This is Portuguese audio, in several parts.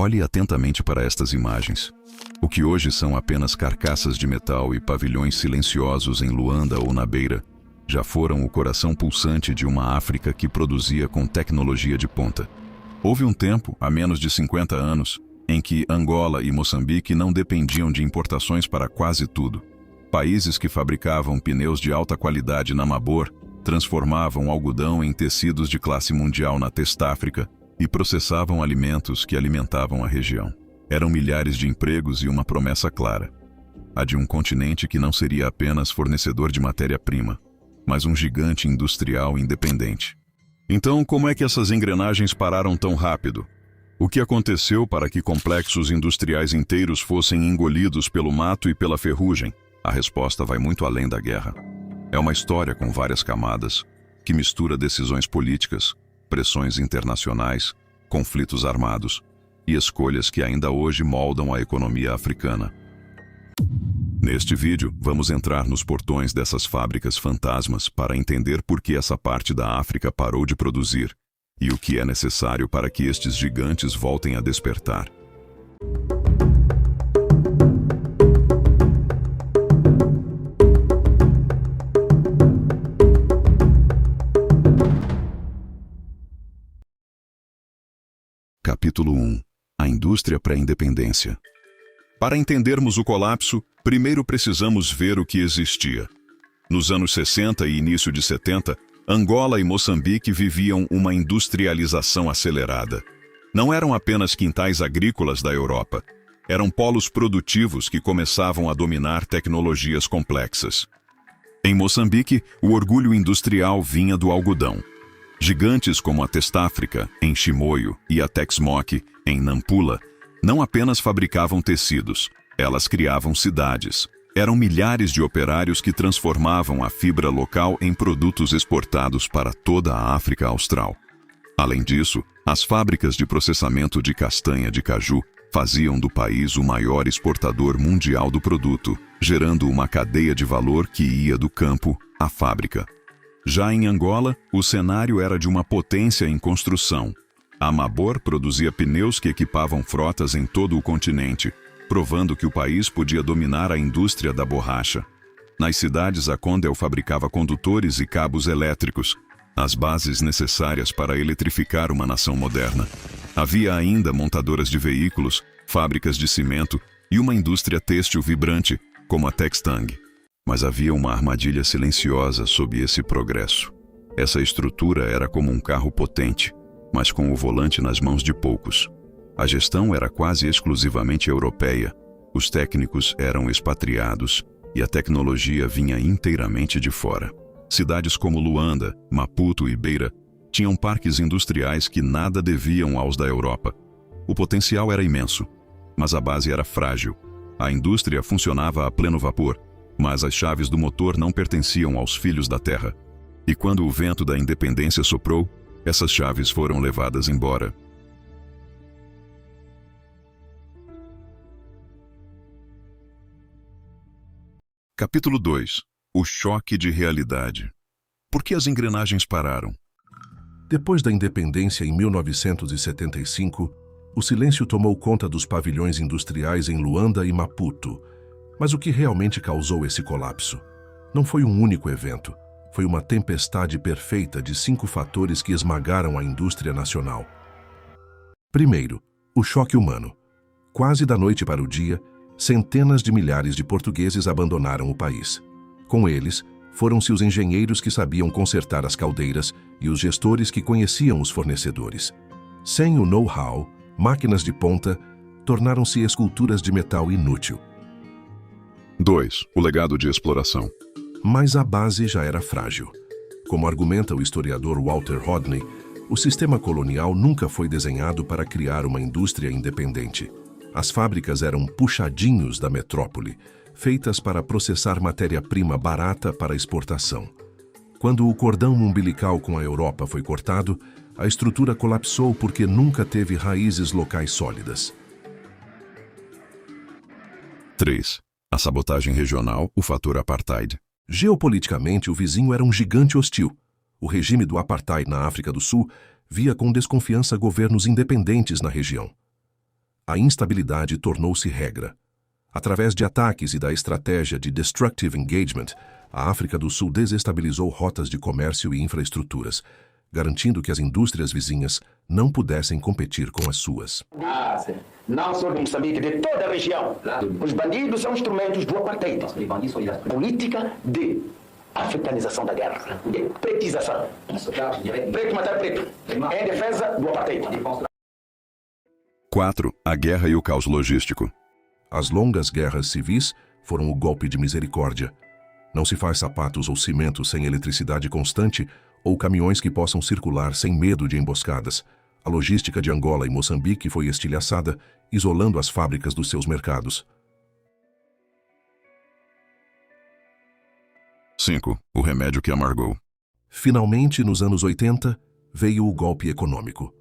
Olhe atentamente para estas imagens. O que hoje são apenas carcaças de metal e pavilhões silenciosos em Luanda ou na Beira, já foram o coração pulsante de uma África que produzia com tecnologia de ponta. Houve um tempo, há menos de 50 anos, em que Angola e Moçambique não dependiam de importações para quase tudo. Países que fabricavam pneus de alta qualidade na Mabor transformavam algodão em tecidos de classe mundial na Testafrica e processavam alimentos que alimentavam a região. Eram milhares de empregos e uma promessa clara: a de um continente que não seria apenas fornecedor de matéria-prima, mas um gigante industrial independente. Então, como é que essas engrenagens pararam tão rápido? O que aconteceu para que complexos industriais inteiros fossem engolidos pelo mato e pela ferrugem? A resposta vai muito além da guerra. É uma história com várias camadas, que mistura decisões políticas, pressões internacionais, conflitos armados e escolhas que ainda hoje moldam a economia africana. Neste vídeo, vamos entrar nos portões dessas fábricas fantasmas para entender por que essa parte da África parou de produzir e o que é necessário para que estes gigantes voltem a despertar. Capítulo 1. A indústria pré-independência. Para entendermos o colapso, primeiro precisamos ver o que existia. Nos anos 60 e início de 70, Angola e Moçambique viviam uma industrialização acelerada. Não eram apenas quintais agrícolas da Europa. Eram polos produtivos que começavam a dominar tecnologias complexas. Em Moçambique, o orgulho industrial vinha do algodão. Gigantes como a Testafrica, em Chimoio, e a Texmoc, em Nampula, não apenas fabricavam tecidos, elas criavam cidades. Eram milhares de operários que transformavam a fibra local em produtos exportados para toda a África Austral. Além disso, as fábricas de processamento de castanha de caju faziam do país o maior exportador mundial do produto, gerando uma cadeia de valor que ia do campo à fábrica. Já em Angola, o cenário era de uma potência em construção. A Mabor produzia pneus que equipavam frotas em todo o continente, provando que o país podia dominar a indústria da borracha. Nas cidades, a Condel fabricava condutores e cabos elétricos, as bases necessárias para eletrificar uma nação moderna. Havia ainda montadoras de veículos, fábricas de cimento e uma indústria têxtil vibrante, como a Textang. Mas havia uma armadilha silenciosa sob esse progresso. Essa estrutura era como um carro potente, mas com o volante nas mãos de poucos. A gestão era quase exclusivamente europeia, os técnicos eram expatriados e a tecnologia vinha inteiramente de fora. Cidades como Luanda, Maputo e Beira tinham parques industriais que nada deviam aos da Europa. O potencial era imenso, mas a base era frágil. A indústria funcionava a pleno vapor, mas as chaves do motor não pertenciam aos filhos da terra. E quando o vento da independência soprou, essas chaves foram levadas embora. Capítulo 2. O choque de realidade. Por que as engrenagens pararam? Depois da independência em 1975, o silêncio tomou conta dos pavilhões industriais em Luanda e Maputo. Mas o que realmente causou esse colapso? Não foi um único evento. Foi uma tempestade perfeita de 5 fatores que esmagaram a indústria nacional. Primeiro, o choque humano. Quase da noite para o dia, centenas de milhares de portugueses abandonaram o país. Com eles, foram-se os engenheiros que sabiam consertar as caldeiras e os gestores que conheciam os fornecedores. Sem o know-how, máquinas de ponta tornaram-se esculturas de metal inútil. 2. O legado de exploração. Mas a base já era frágil. Como argumenta o historiador Walter Rodney, o sistema colonial nunca foi desenhado para criar uma indústria independente. As fábricas eram puxadinhos da metrópole, feitas para processar matéria-prima barata para exportação. Quando o cordão umbilical com a Europa foi cortado, a estrutura colapsou porque nunca teve raízes locais sólidas. 3. A sabotagem regional, o fator apartheid. Geopoliticamente, o vizinho era um gigante hostil. O regime do apartheid na África do Sul via com desconfiança governos independentes na região. a instabilidade tornou-se regra. Através de ataques e da estratégia de Destructive Engagement, a África do Sul desestabilizou rotas de comércio e infraestruturas, garantindo que as indústrias vizinhas não pudessem competir com as suas. Não só de Moçambique, de toda a região. Os bandidos são instrumentos do apartheid. Política de africanização da guerra, de pretização. Preto matar preto, em defesa do apartheid. 4. A guerra e o caos logístico. As longas guerras civis foram o golpe de misericórdia. Não se faz sapatos ou cimento sem eletricidade constante ou caminhões que possam circular sem medo de emboscadas. A logística de Angola e Moçambique foi estilhaçada, isolando as fábricas dos seus mercados. 5. O remédio que amargou. Finalmente, nos anos 80, veio o golpe econômico.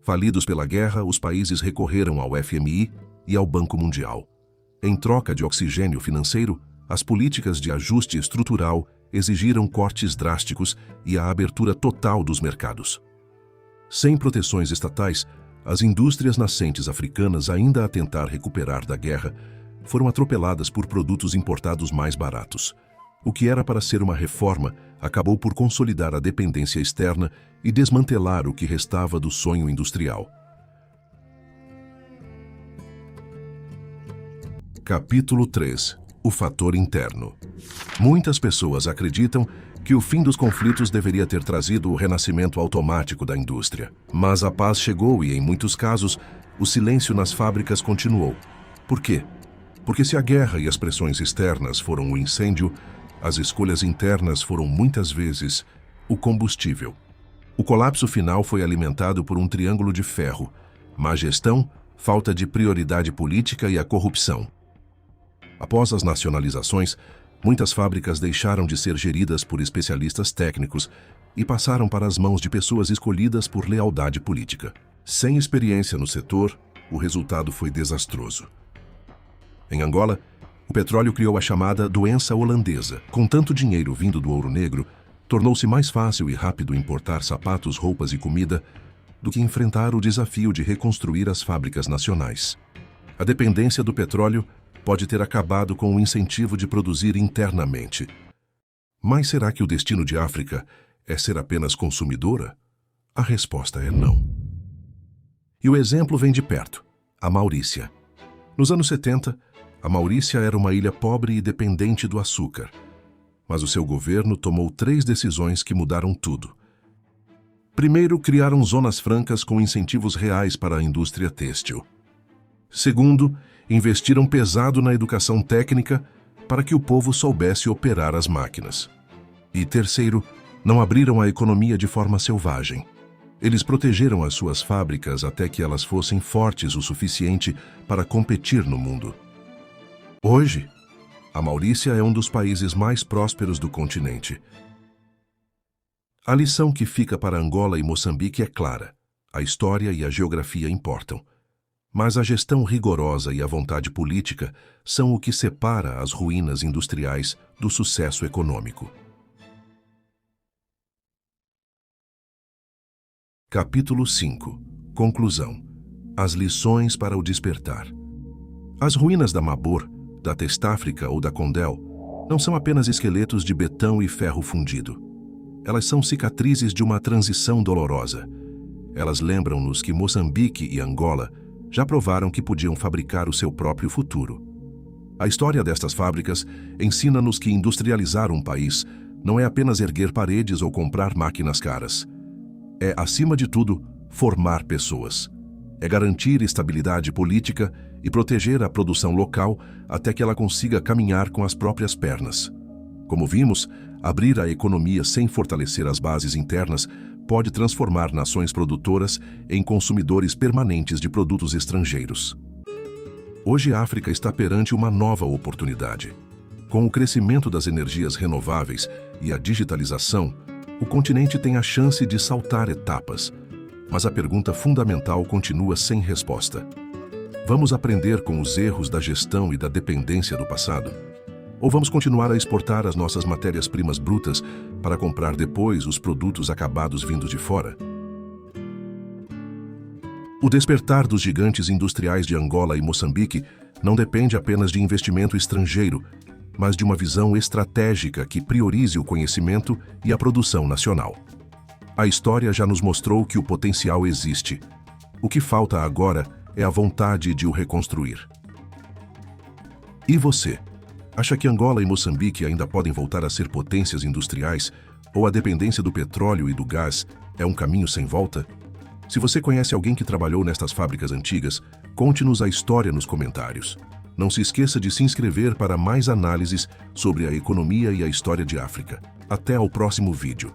Falidos pela guerra, os países recorreram ao FMI e ao Banco Mundial. Em troca de oxigênio financeiro, as políticas de ajuste estrutural exigiram cortes drásticos e a abertura total dos mercados. Sem proteções estatais, as indústrias nascentes africanas, ainda a tentar recuperar da guerra, foram atropeladas por produtos importados mais baratos. O que era para ser uma reforma acabou por consolidar a dependência externa e desmantelar o que restava do sonho industrial. Capítulo 3. O fator interno. Muitas pessoas acreditam que o fim dos conflitos deveria ter trazido o renascimento automático da indústria. Mas a paz chegou e, em muitos casos, o silêncio nas fábricas continuou. Por quê? Porque se a guerra e as pressões externas foram o incêndio, as escolhas internas foram muitas vezes o combustível. O colapso final foi alimentado por um triângulo de ferro: má gestão, falta de prioridade política e a corrupção. Após as nacionalizações, muitas fábricas deixaram de ser geridas por especialistas técnicos e passaram para as mãos de pessoas escolhidas por lealdade política. Sem experiência no setor, o resultado foi desastroso. Em Angola, o petróleo criou a chamada doença holandesa. Com tanto dinheiro vindo do ouro negro, tornou-se mais fácil e rápido importar sapatos, roupas e comida do que enfrentar o desafio de reconstruir as fábricas nacionais. A dependência do petróleo pode ter acabado com o incentivo de produzir internamente. Mas será que o destino de África é ser apenas consumidora? A resposta é não. E o exemplo vem de perto: a Maurícia. Nos anos 70, a Maurícia era uma ilha pobre e dependente do açúcar. Mas o seu governo tomou 3 decisões que mudaram tudo. Primeiro, criaram zonas francas com incentivos reais para a indústria têxtil. Segundo, investiram pesado na educação técnica para que o povo soubesse operar as máquinas. E terceiro, não abriram a economia de forma selvagem. Eles protegeram as suas fábricas até que elas fossem fortes o suficiente para competir no mundo. Hoje, a Maurícia é um dos países mais prósperos do continente. A lição que fica para Angola e Moçambique é clara: a história e a geografia importam. Mas a gestão rigorosa e a vontade política são o que separa as ruínas industriais do sucesso econômico. Capítulo 5. Conclusão. As lições para o despertar. As ruínas da Mabor, da Testáfrica ou da Condel não são apenas esqueletos de betão e ferro fundido. Elas são cicatrizes de uma transição dolorosa. Elas lembram-nos que Moçambique e Angola já provaram que podiam fabricar o seu próprio futuro. A história destas fábricas ensina-nos que industrializar um país não é apenas erguer paredes ou comprar máquinas caras. É, acima de tudo, formar pessoas. É garantir estabilidade política e proteger a produção local até que ela consiga caminhar com as próprias pernas. Como vimos, abrir a economia sem fortalecer as bases internas pode transformar nações produtoras em consumidores permanentes de produtos estrangeiros. Hoje a África está perante uma nova oportunidade. Com o crescimento das energias renováveis e a digitalização, o continente tem a chance de saltar etapas, mas a pergunta fundamental continua sem resposta. Vamos aprender com os erros da gestão e da dependência do passado? Ou vamos continuar a exportar as nossas matérias-primas brutas para comprar depois os produtos acabados vindos de fora? O despertar dos gigantes industriais de Angola e Moçambique não depende apenas de investimento estrangeiro, mas de uma visão estratégica que priorize o conhecimento e a produção nacional. A história já nos mostrou que o potencial existe. O que falta agora é a vontade de o reconstruir. E você? Acha que Angola e Moçambique ainda podem voltar a ser potências industriais, ou a dependência do petróleo e do gás é um caminho sem volta? Se você conhece alguém que trabalhou nestas fábricas antigas, conte-nos a história nos comentários. Não se esqueça de se inscrever para mais análises sobre a economia e a história de África. Até ao próximo vídeo.